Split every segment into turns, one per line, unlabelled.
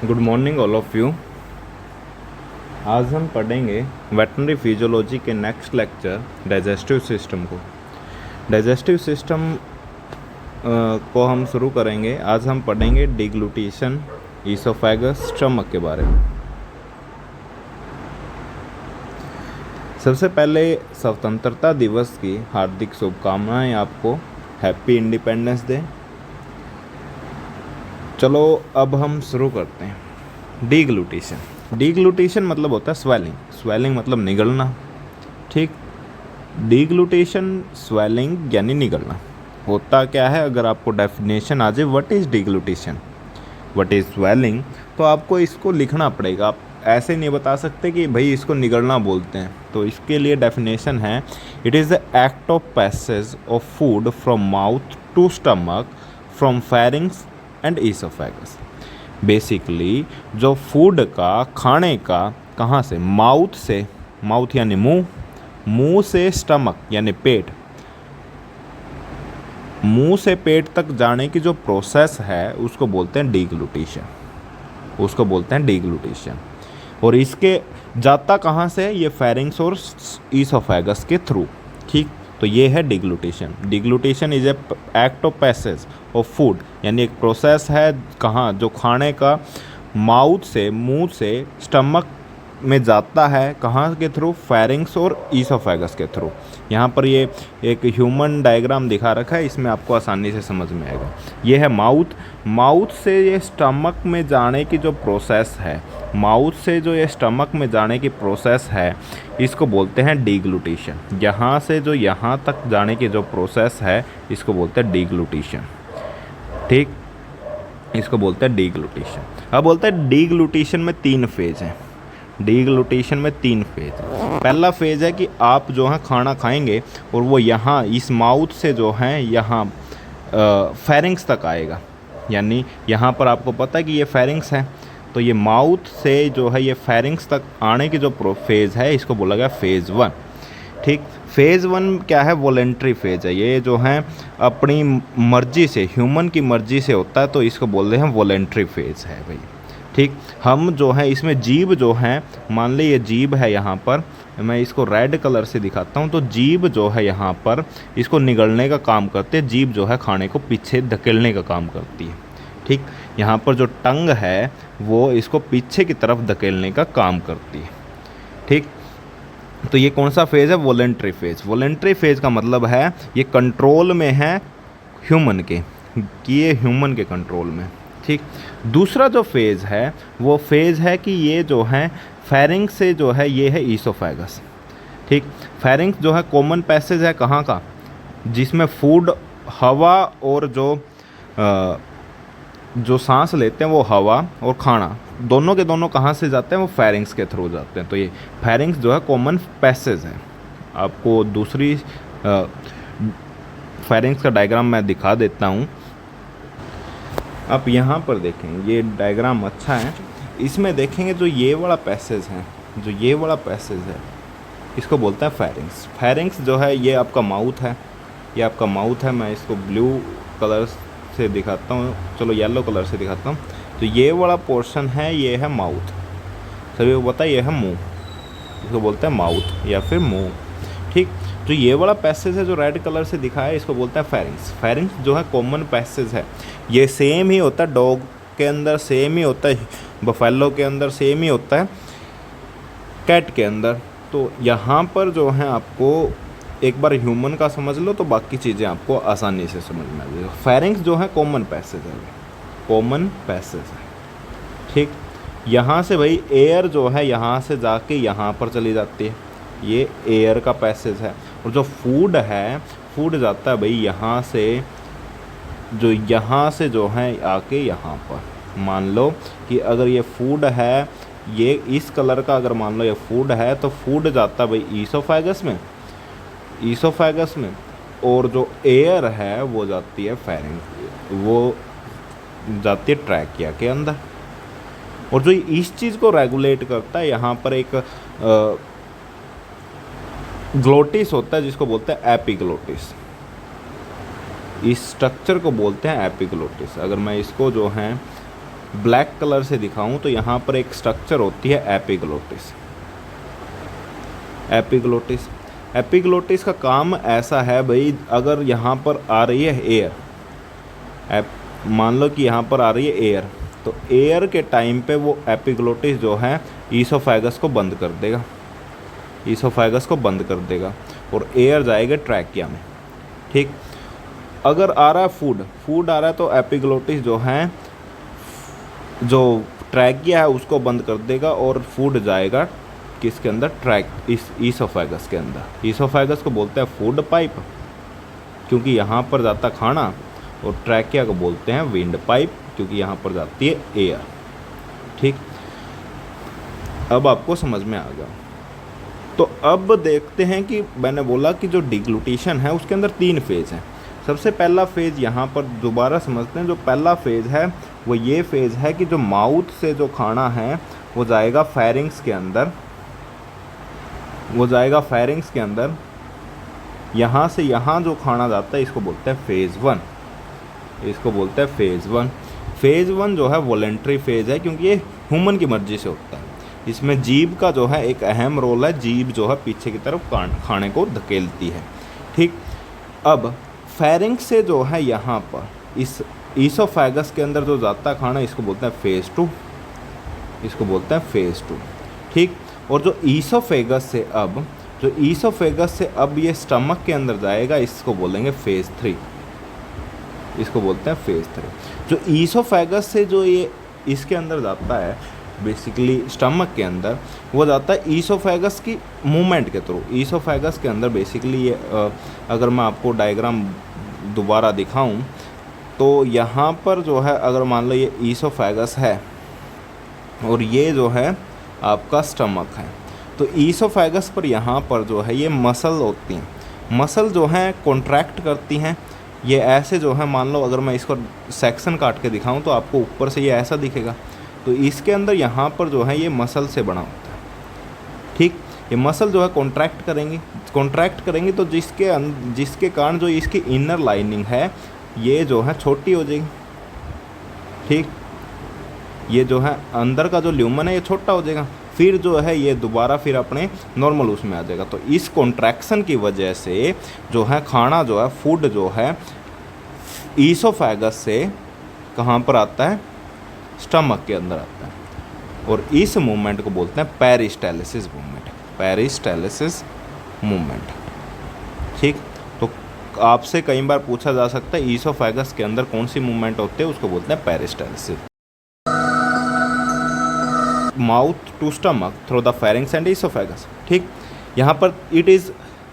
Good morning all of you. आज हम पढ़ेंगे वेटरनरी फिजियोलॉजी के नेक्स्ट लेक्चर डाइजेस्टिव सिस्टम को। डाइजेस्टिव सिस्टम को हम शुरू करेंगे। आज हम पढ़ेंगे डिग्लूटिशन, ईसोफेगस, स्टमक के बारे में। सबसे पहले स्वतंत्रता दिवस की हार्दिक शुभकामनाएं आपको। Happy independence day. चलो अब हम शुरू करते हैं। डिग्लूटिशन मतलब होता है स्वेलिंग मतलब निगलना। ठीक, डिग्लूटिशन स्वेलिंग यानी निगलना होता क्या है। अगर आपको डेफिनेशन आ जाए what is deglutition, what is swallowing, तो आपको इसको लिखना पड़ेगा। आप ऐसे नहीं बता सकते कि भाई इसको निगलना बोलते हैं। तो इसके लिए डेफिनेशन है, it is the act of passage of food from mouth to stomach from pharynx and oesophagus. Basically जो फूड का, खाने का, कहाँ से, माउथ से, माउथ यानी मुंह, मुंह से स्टमक यानी पेट, मुंह से पेट तक जाने की जो प्रोसेस है उसको बोलते हैं डिग्लूटिशन, उसको बोलते हैं डिग्लूटिशन। और इसके जाता कहाँ से, ये फेरिंग्स और ईसोफेगस के थ्रू। ठीक, तो ये है deglutition. Deglutition is a act of passage of food, यानी एक प्रोसेस है कहाँ, जो खाने का माउथ से, मुंह से स्टमक में जाता है, कहाँ के थ्रू, फेरिंग्स और ईसोफेगस के थ्रू। यहाँ पर ये एक ह्यूमन डायग्राम दिखा रखा है, इसमें आपको आसानी से समझ में आएगा। ये है माउथ, माउथ से ये स्टमक में जाने की जो प्रोसेस है, माउथ से जो ये स्टमक में जाने की प्रोसेस है, इसको बोलते हैं डिग्लूटिशन। यहाँ से जो यहाँ तक जाने की जो प्रोसेस है इसको बोलते हैं डिग्लूटिशन। ठीक, इसको बोलते हैं डिग्लूटिशन। अब बोलते हैं डिग्लूटिशन में 3 फेज हैं। डिग्लूटिशन में 3 फेज। पहला फेज है कि आप जो है खाना खाएंगे और वो यहाँ इस माउथ से जो है यहाँ फेरिंग्स तक आएगा। यानी यहाँ पर आपको पता है कि ये फेरिंग्स है, तो ये माउथ से जो है ये फेरिंग्स तक आने की जो फेज़ है इसको बोला गया फेज़ 1। ठीक, फेज़ 1 क्या है, वॉलेंट्री फेज़ है। ये जो है अपनी मर्जी से, ह्यूमन की मर्जी से होता है, तो इसको बोलते हैं वॉलेंट्री फेज़ है भाई। ठीक, हम जो है इसमें जीभ जो है, मान ली ये जीभ है, यहाँ पर मैं इसको रेड कलर से दिखाता हूँ, तो जीभ जो है यहाँ पर इसको निगलने का काम करती है। जीभ जो है खाने को पीछे धकेलने का काम करती है। ठीक, यहाँ पर जो टंग है वो इसको पीछे की तरफ धकेलने का काम करती है। ठीक, तो ये कौन सा फेज़ है, वॉलेंट्री फेज़। वॉलेंट्री फेज़ का मतलब है ये कंट्रोल में है ह्यूमन के, कि ये ह्यूमन के कंट्रोल में। ठीक, दूसरा जो फेज़ है वो फेज़ है कि ये जो है फेरिंग्स से जो है ये है ईसोफेगस। ठीक, फेरिंग्स जो है कॉमन पैसेज है कहाँ का, जिसमें फूड, हवा और जो सांस लेते हैं वो हवा और खाना दोनों के दोनों कहाँ से जाते हैं, वो फेरिंग्स के थ्रू जाते हैं। तो ये फेरिंग्स जो है कॉमन पैसेज है। आपको दूसरी फेरिंग्स का डायग्राम मैं दिखा देता हूँ। आप यहाँ पर देखें, ये डायग्राम अच्छा है। इसमें देखेंगे जो ये वाला पैसेज है, जो ये वाला पैसेज है इसको बोलते हैं फेरिंग्स। फेरिंग्स जो है ये आपका माउथ है, ये आपका माउथ है। मैं इसको ब्लू कलर से दिखाता हूँ, चलो येलो कलर से दिखाता हूँ। तो ये वाला पोर्शन है, ये है माउथ। सभी को पता है ये है मुंह, इसको बोलते हैं माउथ या फिर मुंह। ठीक, तो ये वाला पैसेज है जो रेड कलर से दिखाया है, इसको बोलते हैं फेरिंग्स। फेरिंग्स जो है कॉमन पैसेज है। ये सेम ही होता है डॉग के अंदर, सेम ही होता है बफेलो के अंदर, सेम ही होता है कैट के अंदर। तो यहाँ पर जो है आपको एक बार ह्यूमन का समझ लो तो बाकी चीज़ें आपको आसानी से समझ में आ जाएगी। फेरिंग्स जो है कॉमन पैसेज है, कॉमन पैसेज है। ठीक, यहाँ से भाई एयर जो है यहाँ से जाके यहाँ पर चली जाती है, ये एयर का पैसेज है। और जो फूड है, फूड जाता है भाई यहाँ से, जो यहाँ से जो है आके यहाँ पर। मान लो कि अगर ये फूड है, ये इस कलर का अगर मान लो ये फूड है, तो फूड जाता है भाई ईसोफेगस में, ईसोफेगस में। और जो एयर है वो जाती है फेरिंग्स, वो जाती है ट्रैकिया के अंदर। और जो इस चीज़ को रेगुलेट करता है, यहाँ पर एक ग्लोटिस होता है जिसको बोलते हैं एपिग्लोटिस। इस स्ट्रक्चर को बोलते हैं एपिग्लोटिस। अगर मैं इसको जो है ब्लैक कलर से दिखाऊं तो यहाँ पर एक स्ट्रक्चर होती है एपिग्लोटिस। एपिग्लोटिस एपिग्लोटिस का काम ऐसा है भाई, अगर यहाँ पर आ रही है एयर, मान लो कि यहाँ पर आ रही है एयर, तो एयर के टाइम पे वो एपिग्लोटिस जो है ईसोफेगस को बंद कर देगा, ईसोफेगस को बंद कर देगा और एयर जाएगा ट्रैकिया में। ठीक, अगर आ रहा है फूड आ रहा है तो एपिग्लोटिस जो है, जो ट्रैकिया है उसको बंद कर देगा और फूड जाएगा किसके अंदर, इस ईसोफेगस के अंदर। ईसोफेगस को बोलते हैं फूड पाइप क्योंकि यहाँ पर जाता खाना, और ट्रैकिया को बोलते हैं विंड पाइप क्योंकि यहाँ पर जाती है एयर। ठीक, अब आपको समझ में आ गया। तो अब देखते हैं कि मैंने बोला कि जो डिग्लूटेशन है उसके अंदर 3 फेज़ हैं। सबसे पहला फेज़ यहाँ पर दोबारा समझते हैं। जो पहला फेज़ है वो ये फेज़ है कि जो माउथ से जो खाना है वो जाएगा फेरिंग्स के अंदर, वो जाएगा फेरिंग्स के अंदर। यहाँ से यहाँ जो खाना जाता है इसको बोलते हैं फेज़ 1, इसको बोलते हैं फेज़ 1। फेज़ 1 जो है वॉलेंट्री फेज़ है क्योंकि ये ह्यूमन की मर्ज़ी से होता है। इसमें जीभ का जो है एक अहम रोल है, जीभ जो है पीछे की तरफ खाने को धकेलती है। ठीक, अब फेरिंग्स से जो है यहाँ पर इस ईसोफेगस के अंदर जो जाता खाना इसको बोलते हैं फेज़ 2, इसको बोलते हैं फेज़ 2। ठीक, और जो ईसोफेगस से अब ये स्टमक के अंदर जाएगा इसको बोलेंगे फेज़ 3, इसको बोलते हैं फेज़ 3। जो ईसोफेगस से जो ये इसके अंदर जाता है बेसिकली स्टमक के अंदर, वो जाता है ईसोफेगस की मूवमेंट के थ्रू। ईसोफेगस के अंदर बेसिकली ये अगर मैं आपको डायग्राम दोबारा दिखाऊं तो यहाँ पर जो है, अगर मान लो ये ईसोफेगस है और ये जो है आपका स्टमक है, तो ईसोफेगस पर यहाँ पर जो है ये मसल होती हैं, मसल जो हैं कॉन्ट्रैक्ट करती हैं। ये ऐसे जो है, मान लो अगर मैं इसको सेक्शन काट के दिखाऊं तो आपको ऊपर से ये ऐसा दिखेगा, तो इसके अंदर यहाँ पर जो है ये मसल से बना होता है। ठीक, ये मसल जो है कॉन्ट्रैक्ट करेंगी तो जिसके कारण जो इसकी इनर लाइनिंग है ये जो है छोटी हो जाएगी। ठीक, ये जो है अंदर का जो ल्यूमन है ये छोटा हो जाएगा, फिर जो है ये दोबारा फिर अपने नॉर्मल उसमें आ जाएगा। तो इस कॉन्ट्रैक्शन की वजह से जो है खाना जो है, फूड जो है ईसोफेगस से कहाँ पर आता है, स्टमक के अंदर आता है। और इस मूवमेंट को बोलते हैं पेरिस्टालिसिस मूवमेंट, पेरिस्टालिसिस मूवमेंट। ठीक, तो आपसे कई बार पूछा जा सकता है ईसोफेगस के अंदर कौन सी मूवमेंट होती है, उसको बोलते हैं peristalsis. Mouth to stomach through the pharynx and oesophagus. ठीक, यहाँ पर it is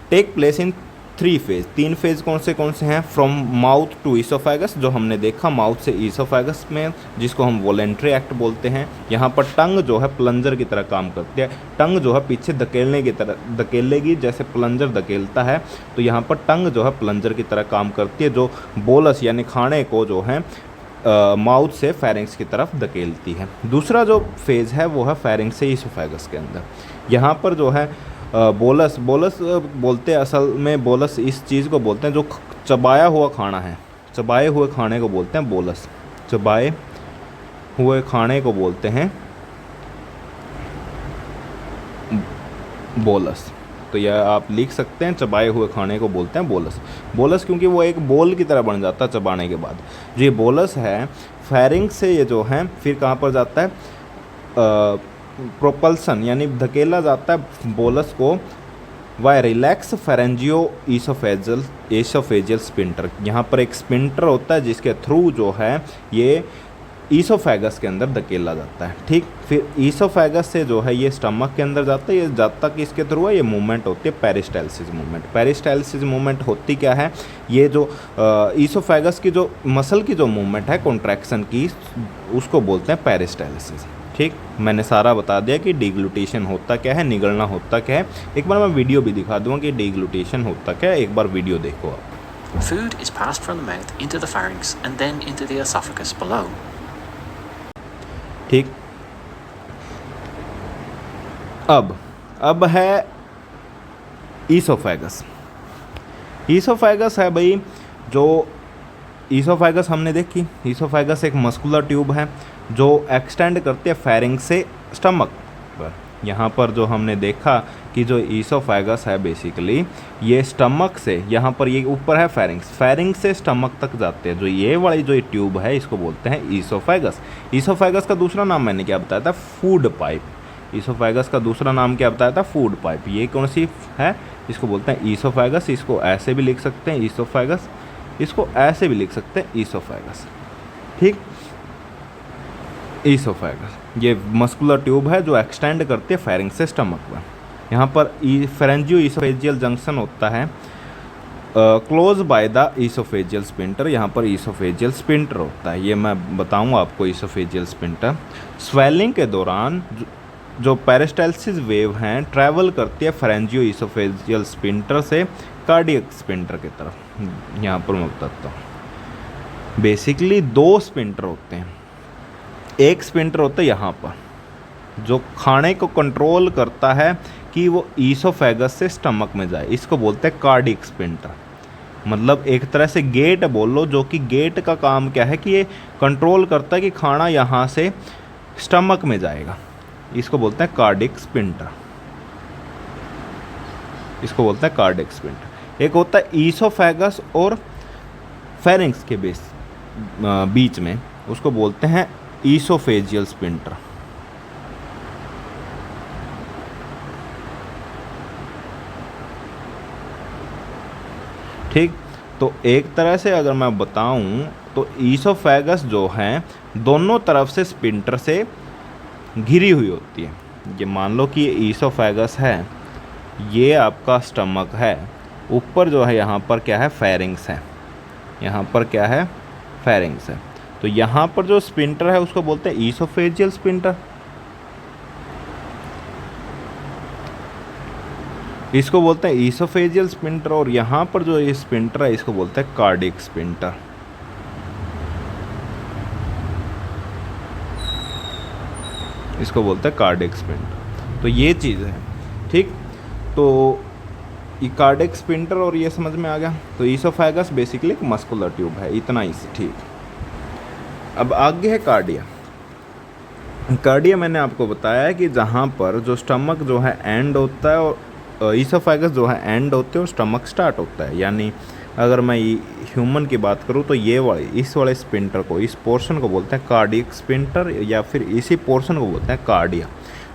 take place in 3 phase. 3 phase कौन से हैं, फ्रॉम माउथ टू ईसोफेगस जो हमने देखा, माउथ से ईसोफेगस में, जिसको हम वॉलेंट्री एक्ट बोलते हैं। यहाँ पर टंग जो है प्लंजर की तरह काम करती है, टंग जो है पीछे धकेलने की तरह धकेलेगी, जैसे प्लंजर धकेलता है, तो यहाँ पर टंग जो है प्लंजर की तरह काम करती है, जो बोलस यानी खाने को जो है माउथ से फेरिंग्स की तरफ धकेलती है। दूसरा जो फेज़ है वो है फेरिंग्स से ईसोफेगस के अंदर। यहाँ पर जो है बोलस बोलते हैं, असल में बोलस इस चीज़ को बोलते हैं जो चबाया हुआ खाना है, चबाए हुए खाने को बोलते हैं बोलस, चबाए हुए खाने को बोलते हैं बोलस। तो यह आप लिख सकते हैं, चबाए हुए खाने को बोलते हैं बोलस। बोलस क्योंकि वो एक बोल की तरह बन जाता है चबाने के बाद। जो ये बोलस है फेरिंग्स से ये जो है फिर कहाँ पर जाता है, प्रोपल्सन यानी धकेला जाता है बोलस को वाई रिलैक्स फेरेंजियो ईसोफेजियल स्पिंटर। यहाँ पर एक स्पिंटर होता है जिसके थ्रू जो है ये ईसोफेगस के अंदर धकेला जाता है। ठीक, फिर ईसोफेगस से जो है ये स्टमक के अंदर जाता है, ये जब तक इसके थ्रू है ये मूवमेंट होती है पेरिस्टालिसिस मूवमेंट। पेरिस्टालिसिस मूवमेंट होती क्या है, ये जो ईसोफेगस की जो मसल की जो मूवमेंट है कॉन्ट्रैक्शन की, उसको बोलते हैं पेरिस्टालिसिस। ठीक, मैंने सारा बता दिया कि डिग्लूटेशन होता क्या है, निगलना होता क्या है। एक बार मैं वीडियो भी दिखा दूँगा कि डिग्लूटेशन होता क्या है, एक बार वीडियो देखो आप।
Food is passed from the mouth into the pharynx and then into the esophagus below.
ठीक, अब है ईसोफेगस। ईसोफेगस है भाई, जो ईसोफेगस हमने देखी, ईसोफेगस एक मस्कुलर ट्यूब है जो एक्सटेंड करती है फेरिंग से स्टमक पर। यहाँ पर जो हमने देखा कि जो ईसोफेगस है बेसिकली ये स्टमक से, यहाँ पर ये ऊपर है फेरिंग्स, फेरिंग से स्टमक तक जाते हैं। जो ये वाली जो ट्यूब है इसको बोलते हैं ईसोफेगस। ईसोफेगस का दूसरा नाम मैंने क्या बताया था? Food pipe. ईसोफेगस का दूसरा नाम क्या बताया था? Food pipe. ये कौन सी है? इसको बोलते हैं ईसोफेगस। इसको ऐसे भी लिख सकते हैं ईसोफेगस, इसको ऐसे भी लिख सकते हैं ईसोफेगस। ठीक, ईसोफेगस ये मस्कुलर ट्यूब है जो एक्सटेंड करती है फेरिंग से स्टमक में। यहाँ पर फेरेंजियो ईसोफेजियल जंक्शन होता है close by the oesophageal sphincter. यहाँ पर ईसोफेजियल स्पिंटर होता है, ये मैं बताऊँगा आपको। ईसोफेजियल स्पिंटर स्वेलिंग के दौरान जो पेरिस्टाल्सिस वेव हैं ट्रैवल करती है फेरेंजियो ईसोफेजियल स्पिंटर से कार्डियक स्पिंटर की तरफ। यहाँ पर मैं बताता हूँ बेसिकली दो स्पिंटर होते हैं। एक स्पिंटर होता है यहाँ पर जो खाने को कंट्रोल करता है कि वो ईसोफेगस से स्टमक में जाए, इसको बोलते हैं कार्डियक स्पिंटर। मतलब एक तरह से गेट बोल लो, जो कि गेट का काम क्या है कि ये कंट्रोल करता है कि खाना यहाँ से स्टमक में जाएगा। इसको बोलते हैं कार्डियक स्पिंटर, इसको बोलते हैं कार्डियक स्पिंटर। एक होता है ईसोफेगस और फेरिंग्स के बीच में, उसको बोलते हैं ईसोफेजियल स्पिंटर। ठीक, तो एक तरह से अगर मैं बताऊं तो ईसोफेगस जो है दोनों तरफ से स्पिंटर से घिरी हुई होती है। ये मान लो कि ये ईसोफेगस है, ये आपका स्टमक है, ऊपर जो है यहाँ पर क्या है? फेरिंग्स है। यहाँ पर क्या है? फेरिंग्स है। तो यहाँ पर जो स्पिंटर है उसको बोलते हैं ईसोफेजियल स्पिंटर, इसको बोलते हैं ईसोफेजियल स्पिंटर। और यहाँ पर जो ये स्पिंटर है इसको बोलते हैं कार्डियक स्पिंटर। इसको बोलते हैं कार्डियक स्पिंटर। तो ये चीज़ है। ठीक, तो ये कार्डियक स्पिंटर और ये समझ में आ गया। तो ईसोफेगस बेसिकली एक मस्कुलर ट्यूब है, इतना ही। ठीक, अब आगे है कार्डिया। कार्डिया मैंने आपको बताया है कि जहाँ पर जो स्टमक जो है एंड होता है और ईसोफेगस जो है एंड होते हैं और स्टमक स्टार्ट होता है। यानी अगर मैं ह्यूमन की बात करूँ तो ये वाले इस वाले स्पिंटर को, इस पोर्शन को बोलते हैं कार्डियक स्पिंटर, या फिर इसी पोर्शन को बोलते हैं कार्डिया।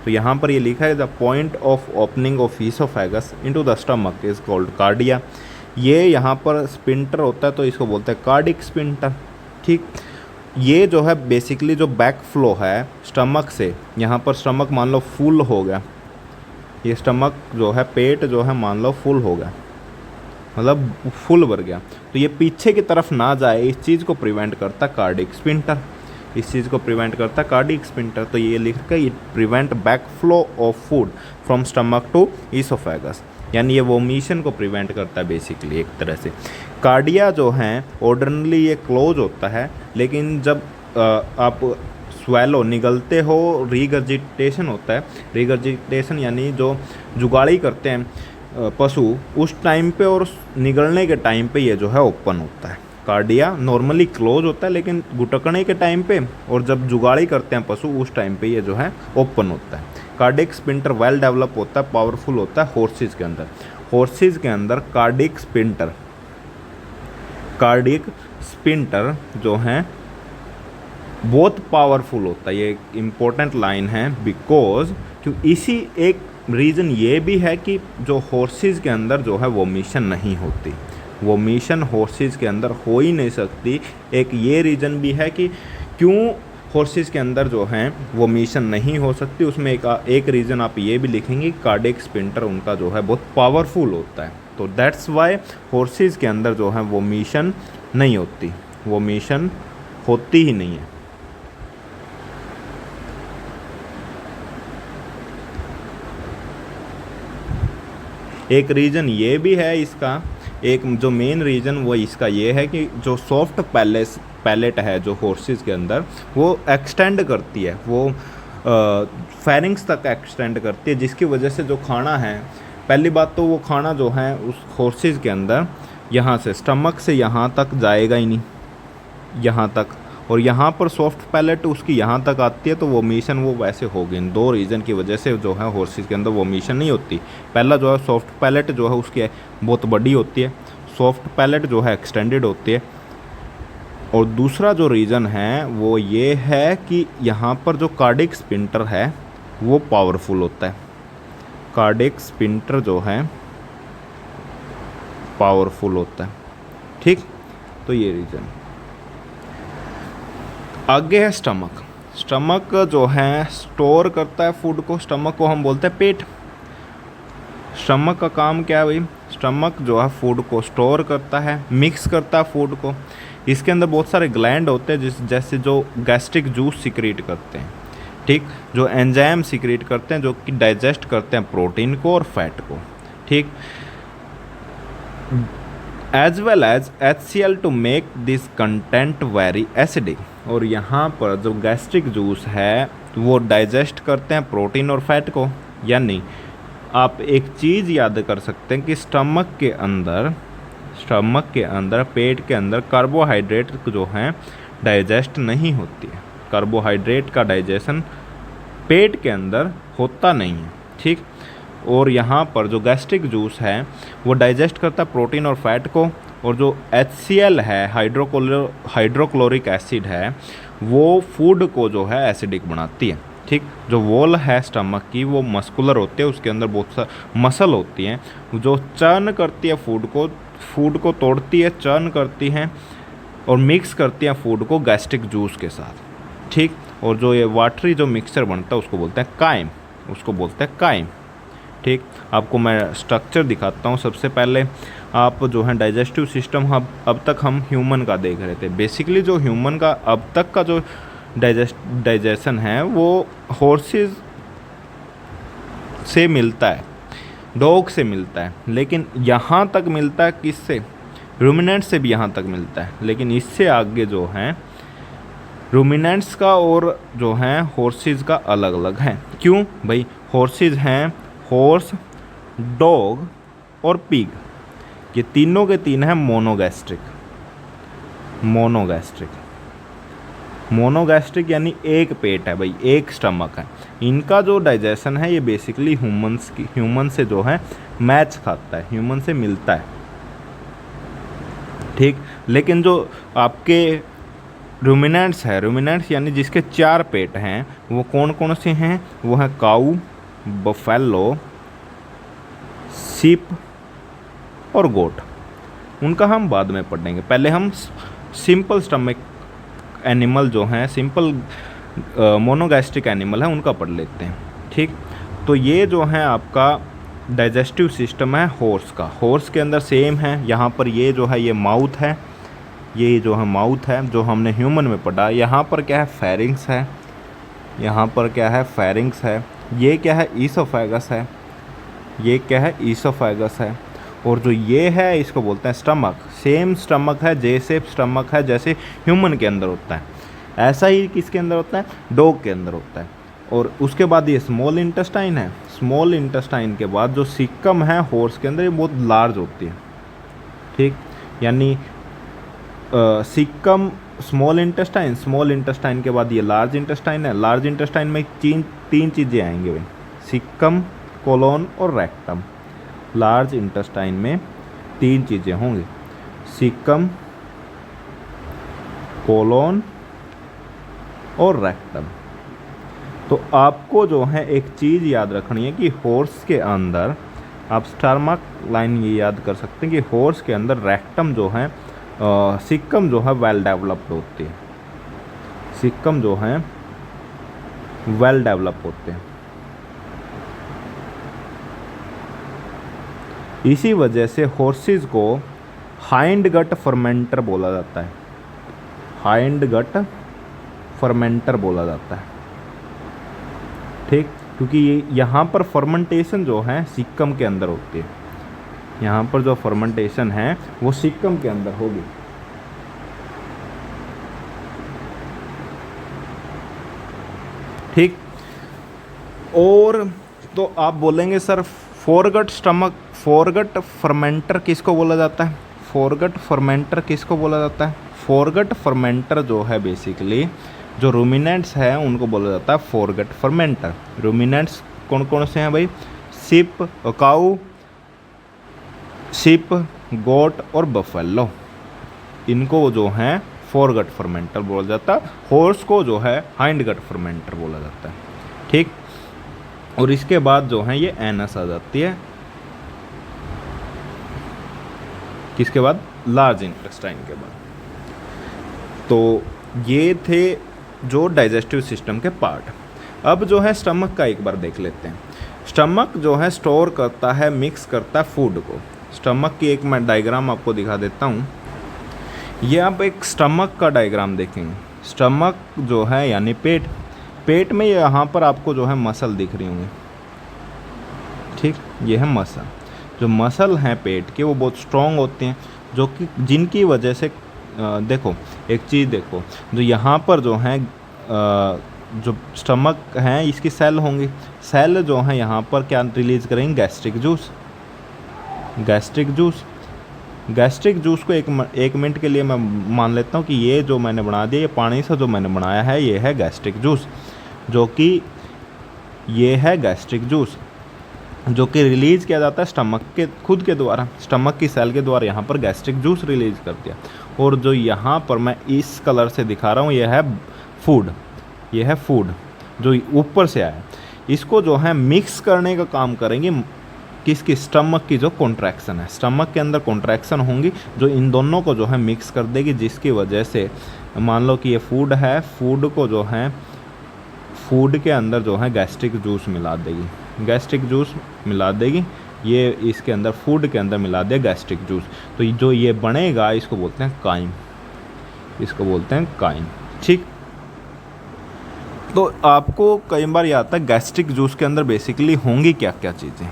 तो यहाँ पर ये लिखा है the point of opening of oesophagus into the stomach is called cardia. ये यहाँ पर स्पिंटर होता है तो इसको बोलते हैं कार्डियक स्पिंटर। ठीक, ये जो है बेसिकली जो बैक फ्लो है स्टमक से, यहाँ पर स्टमक मान लो फुल हो गया, ये स्टमक जो है पेट जो है मान लो फुल हो गया, मतलब फुल भर गया, तो ये पीछे की तरफ ना जाए इस चीज़ को प्रिवेंट करता कार्डियक स्पिंटर। इस चीज़ को प्रिवेंट करता कार्डियक स्पिंटर। तो ये लिख कर it prevent back flow of food from stomach to oesophagus, यानी ये वोमिशन को प्रिवेंट करता है बेसिकली एक तरह से। कार्डिया जो है ऑर्डिनरली ये क्लोज होता है, लेकिन जब आप स्वेलो निगलते हो, रीगर्जिटेशन होता है। रीगर्जिटेशन यानी जो जुगाड़ी करते हैं पशु, उस टाइम पे और निगलने के टाइम पे ये जो है ओपन होता है। कार्डिया नॉर्मली क्लोज होता है, लेकिन गुटकने के टाइम पे और जब जुगाड़ी करते हैं पशु उस टाइम पे ये जो है ओपन होता है। कार्डियक स्पिंटर वेल डेवलप होता है, पावरफुल होता है हॉर्सेज के अंदर। हॉर्सेज के अंदर कार्डियक स्पिंटर जो हैं बहुत पावरफुल होता है। ये एक इम्पोर्टेंट लाइन है बिकॉज क्यों इसी एक रीज़न ये भी है कि जो हॉर्सेज के अंदर जो है वोमिशन नहीं होती, वोमिशन हॉर्सेज के अंदर हो ही नहीं सकती। एक ये रीज़न भी है कि क्यों हॉर्सेज के अंदर जो हैं वोमिशन नहीं हो सकती। उसमें एक रीज़न आप ये भी लिखेंगे कार्डियक स्पिंटर उनका जो है बहुत पावरफुल होता है। तो दैट्स वाई हॉर्सेज के अंदर जो है वोमिशन नहीं होती, वोमिशन होती ही नहीं है। एक रीज़न ये भी है इसका, एक जो मेन रीज़न वो इसका ये है कि जो सॉफ्ट पैलेट है जो हॉर्सेज के अंदर वो एक्सटेंड करती है, वो फेरिंग्स तक एक्सटेंड करती है, जिसकी वजह से जो खाना है, पहली बात तो वो खाना जो है उस हॉर्सेज के अंदर यहाँ से स्टमक से यहाँ तक जाएगा ही नहीं, यहाँ तक, और यहाँ पर सॉफ्ट पैलेट उसकी यहाँ तक आती है, तो वोमिशन वो वैसे होगी। इन दो रीज़न की वजह से जो है हॉर्सेस के अंदर वोमिशन नहीं होती। पहला जो है सॉफ्ट पैलेट जो है उसकी बहुत बड़ी होती है, सॉफ्ट पैलेट जो है एक्सटेंडेड होती है। और दूसरा जो रीज़न है वो ये है कि यहाँ पर जो कार्डिक स्पिंटर है वो पावरफुल होता है। कार्डिक स्पिंटर जो है पावरफुल होता है, ठीक। तो ये रीज़न। आगे है स्टमक। स्टमक जो है स्टोर करता है फूड को। स्टमक को हम बोलते हैं पेट। स्टमक का काम क्या है भाई? स्टमक जो है फूड को स्टोर करता है, मिक्स करता है फूड को। इसके अंदर बहुत सारे ग्लैंड होते हैं जैसे जो गैस्ट्रिक जूस सिक्रीट करते हैं, ठीक, जो एंजाइम सिक्रीट करते हैं जो कि डाइजेस्ट करते हैं प्रोटीन को और फैट को, ठीक, as well as HCl to make this content very acidic. और यहाँ पर जो गैस्ट्रिक जूस है वो डाइजेस्ट करते हैं प्रोटीन और फैट को। यानी आप एक चीज़ याद कर सकते हैं कि स्टमक के अंदर पेट के अंदर कार्बोहाइड्रेट जो हैं डाइजेस्ट नहीं होती है। कार्बोहाइड्रेट का डाइजेशन पेट के अंदर होता नहीं है, ठीक। और यहाँ पर जो गैस्ट्रिक जूस है वो डाइजेस्ट करता है प्रोटीन और फैट को। और जो HCl है हाइड्रोक्लोरिक एसिड है वो फूड को जो है एसिडिक बनाती है, ठीक। जो वॉल है स्टमक की वो मस्कुलर होती है, उसके अंदर बहुत सा मसल होती हैं जो चर्न करती है फूड को तोड़ती है, चर्न करती हैं और मिक्स करती हैं फूड को गैस्ट्रिक जूस के साथ, ठीक। और जो ये वाटरी जो मिक्सचर बनता है उसको बोलते हैं काइम, ठीक। आपको मैं स्ट्रक्चर दिखाता हूँ। सबसे पहले आप जो है डाइजेस्टिव सिस्टम अब तक हम ह्यूमन का देख रहे थे। बेसिकली जो ह्यूमन का अब तक का जो डाइजेशन है वो हॉर्सेस से मिलता है, डॉग से मिलता है, लेकिन यहाँ तक मिलता है किससे? रूमिनेंट से भी यहाँ तक मिलता है। लेकिन इससे आगे जो है रूमिनेंट्स का और जो है हॉर्सेस का अलग अलग है। क्यों भाई? हॉर्सेस हैं हॉर्स, डॉग और पिग, ये तीनों के तीन हैं मोनोगैस्ट्रिक यानी एक पेट है भाई, एक स्टमक है। इनका जो डाइजेशन है ये बेसिकली ह्यूमन से जो है मैच खाता है, ह्यूमन से मिलता है, ठीक। लेकिन जो आपके रूमिनेंट्स यानी जिसके 4 पेट हैं वो कौन कौन से हैं? वो हैं काऊ, बफेलो, सीप और गोट। उनका हम बाद में पढ़ेंगे। पहले हम सिंपल स्टमक एनिमल जो हैं, सिंपल मोनोगैस्ट्रिक एनिमल हैं, उनका पढ़ लेते हैं, ठीक। तो ये जो है आपका डाइजेस्टिव सिस्टम है हॉर्स का। हॉर्स के अंदर सेम है, यहाँ पर ये जो है ये माउथ है, ये जो है माउथ है जो हमने ह्यूमन में पढ़ा। यहाँ पर क्या है? फेरिंग्स है। यहाँ पर क्या है? फेरिंग्स है। ये क्या है? ईसोफेगस है। ये क्या है? ईसोफेगस है। और जो ये है इसको बोलते हैं स्टमक। सेम स्टमक है, जैसे स्टमक है जैसे ह्यूमन के अंदर होता है, ऐसा ही किसके अंदर होता है? डॉग के अंदर होता है। और उसके बाद ये स्मॉल इंटेस्टाइन है। स्मॉल इंटेस्टाइन के बाद जो सिक्कम है हॉर्स के अंदर, ये बहुत लार्ज होती है, ठीक। यानी सिक्कम, स्मॉल इंटेस्टाइन के बाद ये लार्ज इंटेस्टाइन है। लार्ज इंटेस्टाइन में तीन चीज़ें आएंगे भाई, सिक्कम, कोलोन और रेक्टम। लार्ज इंटेस्टाइन में 3 चीज़ें होंगी, सिक्कम, कोलोन और रेक्टम। तो आपको जो है एक चीज़ याद रखनी है कि हॉर्स के अंदर आप स्टमक लाइन ये याद कर सकते हैं कि हॉर्स के अंदर रेक्टम जो है, सिक्कम जो है वेल डेवलप्ड होती है। सिक्कम जो है वेल डेवलप होते हैं। इसी वजह से हॉर्सेस को हाइंड गट फर्मेंटर बोला जाता है। हाइंड गट फर्मेंटर बोला जाता है, ठीक। क्योंकि ये यहाँ पर फर्मेंटेशन जो है सिक्कम के अंदर होती है। यहाँ पर जो फर्मेंटेशन है वो सिक्कम के अंदर होगी। ठीक। और तो आप बोलेंगे सर फोरगट फर्मेंटर किसको बोला जाता है? फोरगट फर्मेंटर किसको बोला जाता है? फोरगट फर्मेंटर जो है बेसिकली, जो रूमिनेंट्स है उनको बोला जाता है फोरगट फर्मेंटर। रूमिनेंट्स कौन कौन से हैं भाई? शिप, काऊ, शिप, गोट और बफेलो, इनको जो है फोरगट फर्मेंटर बोला जाता है। हॉर्स को जो है हाइंडगट फर्मेंटर बोला जाता है, ठीक। और इसके बाद जो है ये एनस आ जाती है, किसके बाद? लार्ज इंटेस्टाइन के बाद। तो ये थे जो डाइजेस्टिव सिस्टम के पार्ट। अब जो है स्टमक का एक बार देख लेते हैं। स्टमक जो है स्टोर करता है, मिक्स करता है फूड को। स्टमक की एक मैं डायग्राम आपको दिखा देता हूँ। ये आप एक स्टमक का डायग्राम देखेंगे। स्टमक जो है यानी पेट, पेट में यहाँ पर आपको जो है मसल दिख रही होंगी, ठीक। ये है मसल। जो मसल हैं पेट के वो बहुत स्ट्रॉन्ग होते हैं, जो कि जिनकी वजह से देखो एक चीज़ देखो, जो यहाँ पर जो है जो स्टमक हैं इसकी सेल होंगी। सेल जो है यहाँ पर क्या रिलीज़ करेंगे? Gastric juice. Gastric juice, gastric juice को एक मिनट के लिए मैं मान लेता हूँ कि ये जो मैंने बना दिया, ये पानी से जो मैंने बनाया है, ये है गैस्ट्रिक जूस, जो कि ये है गैस्ट्रिक जूस, जो कि रिलीज़ किया जाता है स्टमक के खुद के द्वारा, स्टमक की सेल के द्वारा यहाँ पर गैस्ट्रिक जूस रिलीज़ कर दिया। और जो यहाँ पर मैं इस कलर से दिखा रहा हूँ, ये है फूड, ये है फूड जो ऊपर से आया। इसको जो है मिक्स करने का काम करेंगे किसकी? स्टमक की जो कॉन्ट्रैक्शन है, स्टमक के अंदर कॉन्ट्रैक्शन होंगी जो इन दोनों को जो है मिक्स कर देगी, जिसकी वजह से मान लो कि ये फूड है, फूड को जो है फूड के अंदर जो है गैस्ट्रिक जूस मिला देगी, गैस्ट्रिक जूस मिला देगी, ये इसके अंदर फूड के अंदर मिला दिया गैस्ट्रिक जूस। तो जो ये बनेगा इसको बोलते हैं काइम, इसको बोलते हैं काइम, ठीक। तो आपको कई बार ये आता है गैस्ट्रिक जूस के अंदर बेसिकली होंगी क्या क्या चीज़ें?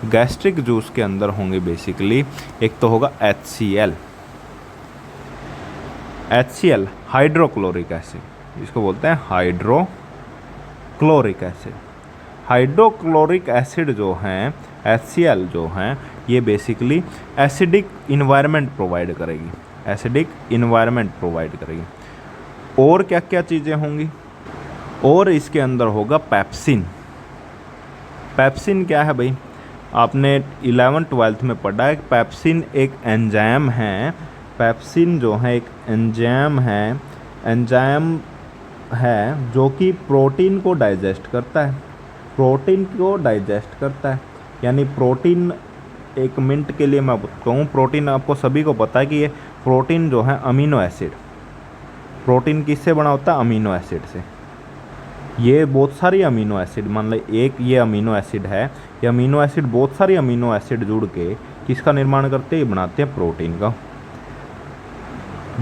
गैस्ट्रिक जूस के अंदर होंगे बेसिकली, एक तो होगा HCl, HCl हाइड्रोक्लोरिक एसिड, इसको बोलते हैं हाइड्रोक्लोरिक एसिड। हाइड्रोक्लोरिक एसिड जो हैं, HCl जो हैं, ये बेसिकली एसिडिक इन्वायरमेंट प्रोवाइड करेगी, एसिडिक इन्वायरमेंट प्रोवाइड करेगी। और क्या क्या चीज़ें होंगी? और इसके अंदर होगा पेप्सिन। पेप्सिन क्या है भाई? आपने 11th-12th में पढ़ा है। पेप्सिन एक एंजाइम है, पेप्सिन जो है एक एंजाइम है जो कि प्रोटीन को डाइजेस्ट करता है, प्रोटीन को डाइजेस्ट करता है। यानी प्रोटीन, एक मिनट के लिए मैं कहूँ, प्रोटीन आपको सभी को पता है कि ये प्रोटीन जो है अमीनो एसिड, प्रोटीन किससे बना होता है? अमीनो एसिड से। ये बहुत सारी अमीनो एसिड, मान लो एक ये अमीनो एसिड है, ये अमीनो एसिड बहुत सारी अमीनो एसिड जुड़ के किसका निर्माण करते हैं? ये बनाते हैं प्रोटीन का।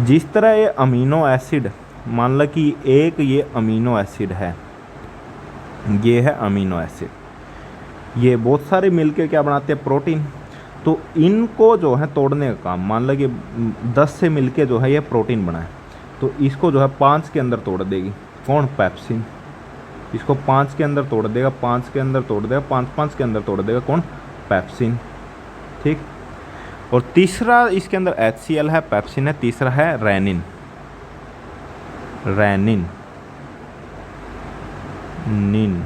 जिस तरह ये अमीनो एसिड, मान लो कि एक ये अमीनो एसिड है, ये है अमीनो एसिड, ये बहुत सारे मिलके क्या बनाते हैं? प्रोटीन। तो इनको जो है तोड़ने का काम, मान लो कि 10 से मिलके जो है ये प्रोटीन बना है, तो इसको जो है 5 के अंदर तोड़ देगी। कौन? पेप्सिन। इसको 5 के अंदर तोड़ देगा, 5 के अंदर तोड़ देगा, 5 के अंदर तोड़ देगा। कौन? पेप्सिन, ठीक। और तीसरा इसके अंदर HCl है, पेप्सिन है, तीसरा है रेनिन, रेनिन, निन,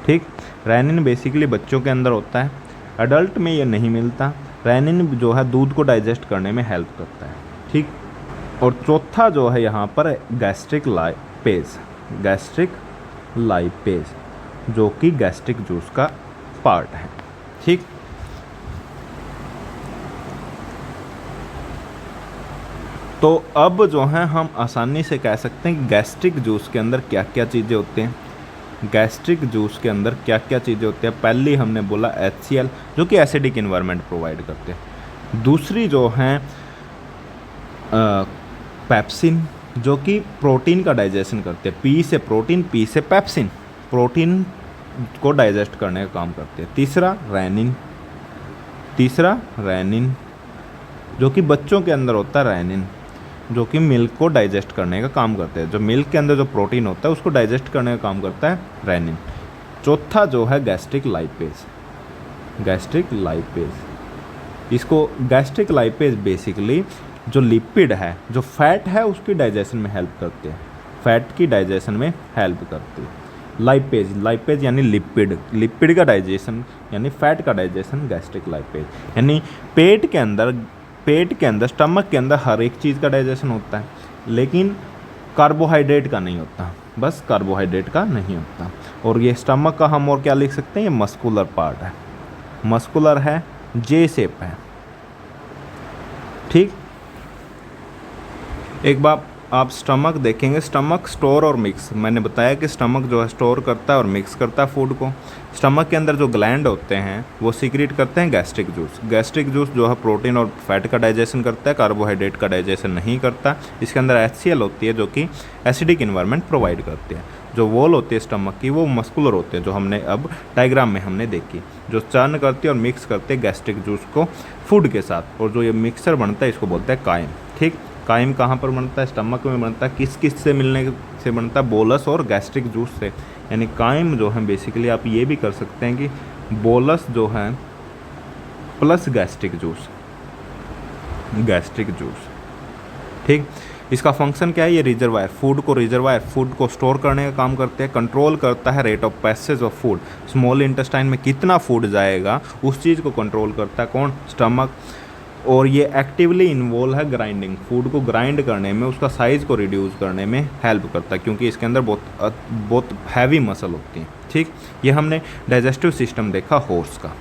ठीक। रेनिन बेसिकली बच्चों के अंदर होता है, अडल्ट में ये नहीं मिलता। रेनिन जो है दूध को डाइजेस्ट करने में हेल्प करता है, ठीक। और चौथा जो है यहाँ पर गैस्ट्रिक लाइपेज, गैस्ट्रिक लाइपेज जो कि गैस्ट्रिक जूस का पार्ट है, ठीक। तो अब जो है हम आसानी से कह सकते हैं कि गैस्ट्रिक जूस के अंदर क्या क्या चीज़ें होती हैं, गैस्ट्रिक जूस के अंदर क्या क्या चीज़ें होती हैं। पहली हमने बोला HCl जो कि एसिडिक इन्वायरमेंट प्रोवाइड करते हैं। दूसरी जो है पेप्सिन जो कि प्रोटीन का डाइजेशन करते हैं, P से प्रोटीन, P से पेप्सिन, प्रोटीन को डाइजेस्ट करने का काम करते हैं। तीसरा रेनिन, तीसरा रेनिन जो कि बच्चों के अंदर होता है, रेनिन जो कि मिल्क को डाइजेस्ट करने का काम करते हैं। जो मिल्क के अंदर जो प्रोटीन होता है उसको डाइजेस्ट करने का काम करता है रेनिन। चौथा जो है गैस्ट्रिक लाइपेज, गैस्ट्रिक लाइपेज, इसको गैस्ट्रिक लाइपेज बेसिकली जो लिपिड है, जो फैट है, उसकी डाइजेशन में हेल्प करते हैं, फैट की डाइजेशन में हेल्प करती है। लाइपेज, लाइपेज यानी लिपिड, लिपिड का डाइजेशन यानी फैट का डाइजेशन गैस्ट्रिक लाइपेज। यानी पेट के अंदर स्टमक के अंदर हर एक चीज़ का डाइजेशन होता है, लेकिन कार्बोहाइड्रेट का नहीं होता, बस कार्बोहाइड्रेट का नहीं होता। और ये स्टमक का हम और क्या लिख सकते हैं, ये मस्कुलर पार्ट है, मस्कुलर है, जे शेप है, ठीक। एक बार आप स्टमक देखेंगे, स्टमक स्टोर और मिक्स, मैंने बताया कि स्टमक जो है स्टोर करता है और मिक्स करता है फूड को। स्टमक के अंदर जो ग्लैंड होते हैं वो सीक्रेट करते हैं गैस्ट्रिक जूस। गैस्ट्रिक जूस जो है प्रोटीन और फैट का डाइजेशन करता है, कार्बोहाइड्रेट का डाइजेशन नहीं करता। इसके अंदर HCl होती है जो कि एसिडिक इन्वायरमेंट प्रोवाइड करती है। जो वॉल होती है स्टमक की वो मस्कुलर होते हैं, जो हमने अब डायग्राम में हमने देखी, जो चर्न करती है और मिक्स करते हैं गैस्ट्रिक जूस को फूड के साथ। और जो ये मिक्सचर बनता है इसको बोलते हैं काइम, ठीक। काइम कहाँ पर बनता है, स्टमक में बनता है। किस किस से मिलने से बनता है, बोलस और गैस्ट्रिक जूस से। यानी काइम जो है बेसिकली आप ये भी कर सकते हैं कि बोलस जो है plus gastric juice, gastric juice, ठीक। इसका फंक्शन क्या है, ये रिजर्वायर, फूड को स्टोर करने का काम करते हैं, कंट्रोल करता है rate of passage of food, small intestine में कितना फूड जाएगा उस चीज़ को कंट्रोल करता है कौन, स्टमक। और ये एक्टिवली इन्वॉल्व है ग्राइंडिंग, फूड को ग्राइंड करने में, उसका साइज़ को रिड्यूस करने में हेल्प करता है, क्योंकि इसके अंदर बहुत हैवी मसल होती हैं, ठीक। ये हमने डाइजेस्टिव सिस्टम देखा हॉर्स का।